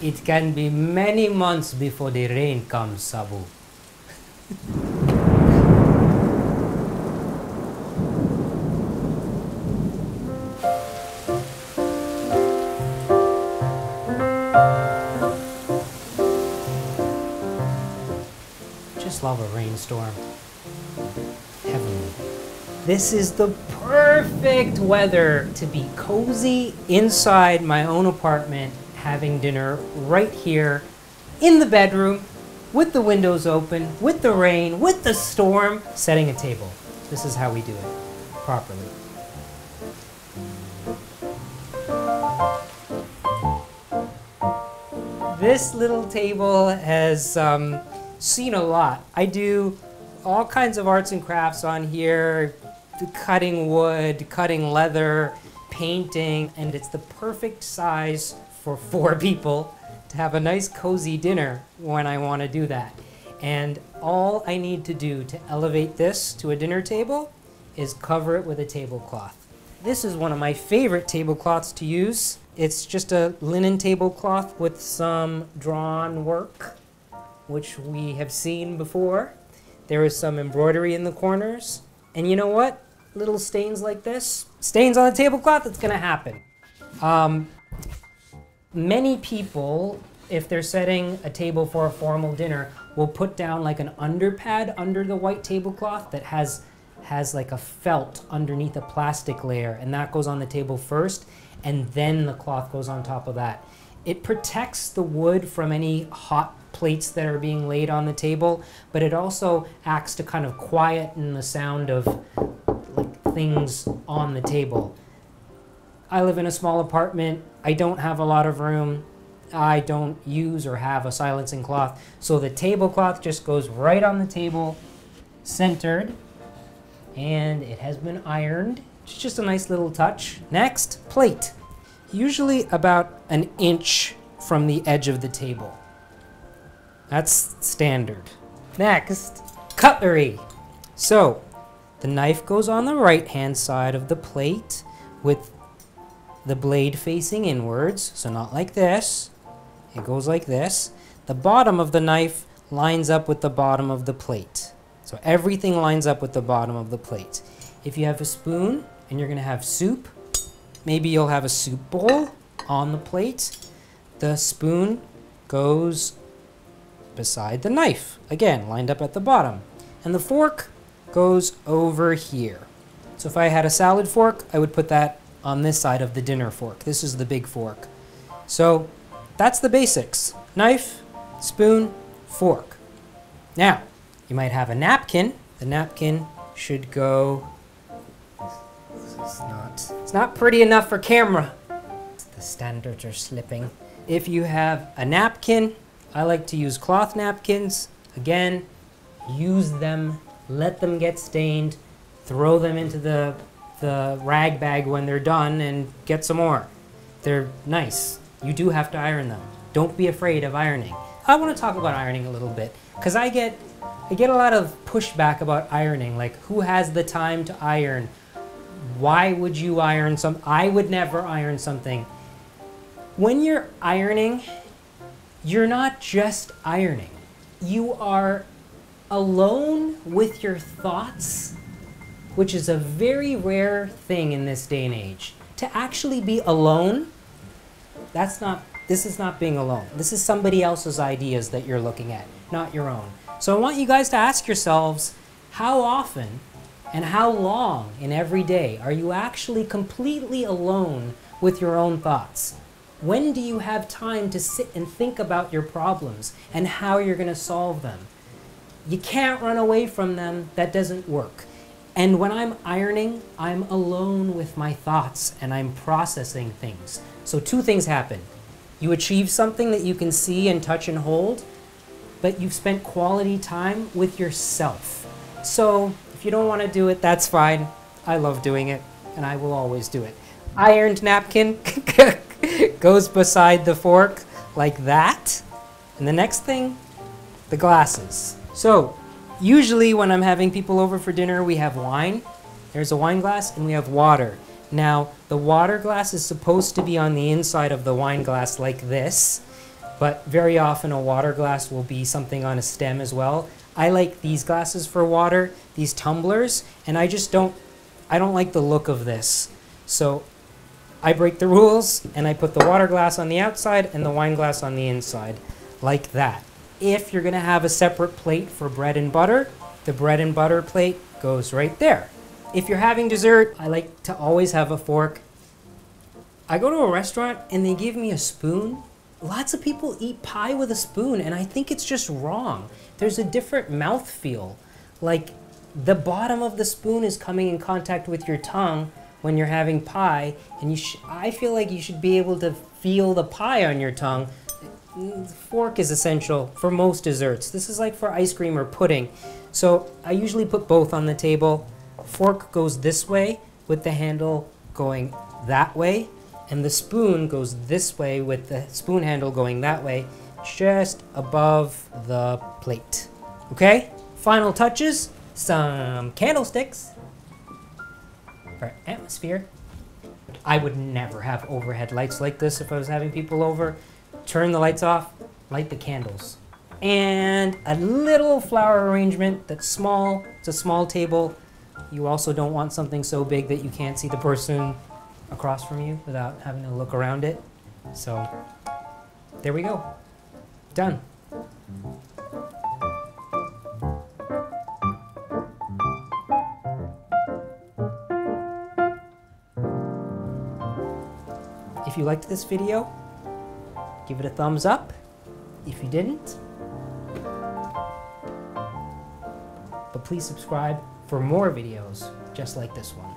It can be many months before the rain comes, Sabu. Just love a rainstorm. Heavenly. This is the perfect weather to be cozy inside my own apartment, having dinner right here in the bedroom, with the windows open, with the rain, with the storm, setting a table. This is how we do it properly. This little table has seen a lot. I do all kinds of arts and crafts on here, cutting wood, cutting leather, painting, and it's the perfect size for 4 people to have a nice cozy dinner when I want to do that. And all I need to do to elevate this to a dinner table is cover it with a tablecloth. This is one of my favorite tablecloths to use. It's just a linen tablecloth with some drawn work, which we have seen before. There is some embroidery in the corners. And you know what? Little stains like this, stains on the tablecloth, it's gonna happen. Many people, if they're setting a table for a formal dinner, will put down like an underpad under the white tablecloth that has like a felt underneath a plastic layer, and that goes on the table first, and then the cloth goes on top of that. It protects the wood from any hot plates that are being laid on the table, but it also acts to kind of quieten the sound of like things on the table. I live in a small apartment. I don't have a lot of room. I don't use or have a silencing cloth, so the tablecloth just goes right on the table, centered, and it has been ironed. It's just a nice little touch. Next, plate. Usually about an inch from the edge of the table. That's standard. Next, cutlery. So, the knife goes on the right-hand side of the plate with the blade facing inwards, so not like this. It goes like this. The bottom of the knife lines up with the bottom of the plate. So everything lines up with the bottom of the plate. If you have a spoon and you're gonna have soup, maybe you'll have a soup bowl on the plate. The spoon goes beside the knife, again, lined up at the bottom. And the fork goes over here. So if I had a salad fork, I would put that on this side of the dinner fork. This is the big fork. So that's the basics. Knife, spoon, fork. Now, you might have a napkin. The napkin should go, it's not pretty enough for camera. The standards are slipping. If you have a napkin, I like to use cloth napkins. Again, use them, let them get stained, throw them into the rag bag when they're done and get some more. They're nice. You do have to iron them. Don't be afraid of ironing. I want to talk about ironing a little bit because I get a lot of pushback about ironing, like who has the time to iron? Why would you iron something? I would never iron something. When you're ironing, you're not just ironing. You are alone with your thoughts, which is a very rare thing in this day and age. To actually be alone, this is not being alone. This is somebody else's ideas that you're looking at, not your own. So I want you guys to ask yourselves, how often and how long in every day are you actually completely alone with your own thoughts? When do you have time to sit and think about your problems and how you're going to solve them? You can't run away from them. That doesn't work. And when I'm ironing, I'm alone with my thoughts and I'm processing things. So 2 things happen. You achieve something that you can see and touch and hold, but you've spent quality time with yourself. So if you don't want to do it, that's fine. I love doing it, and I will always do it. Ironed napkin goes beside the fork like that. And the next thing, the glasses. So usually when I'm having people over for dinner, we have wine. There's a wine glass and we have water. Now, the water glass is supposed to be on the inside of the wine glass like this. but very often a water glass will be something on a stem as well. I like these glasses for water, these tumblers, and I don't like the look of this. So I break the rules and I put the water glass on the outside and the wine glass on the inside, like that. If you're gonna have a separate plate for bread and butter, the bread and butter plate goes right there. If you're having dessert, I like to always have a fork. I go to a restaurant and they give me a spoon. Lots of people eat pie with a spoon and I think it's just wrong. There's a different mouthfeel. Like the bottom of the spoon is coming in contact with your tongue when you're having pie, and I feel like you should be able to feel the pie on your tongue. The fork is essential for most desserts. This is like for ice cream or pudding. So I usually put both on the table. Fork goes this way with the handle going that way, and the spoon goes this way with the spoon handle going that way, just above the plate. Okay? Final touches, some candlesticks for atmosphere. I would never have overhead lights like this if I was having people over. Turn the lights off, light the candles. And a little flower arrangement that's small. It's a small table. You also don't want something so big that you can't see the person across from you without having to look around it. So there we go. Done. If you liked this video, give it a thumbs up. If you didn't, but please subscribe for more videos just like this one.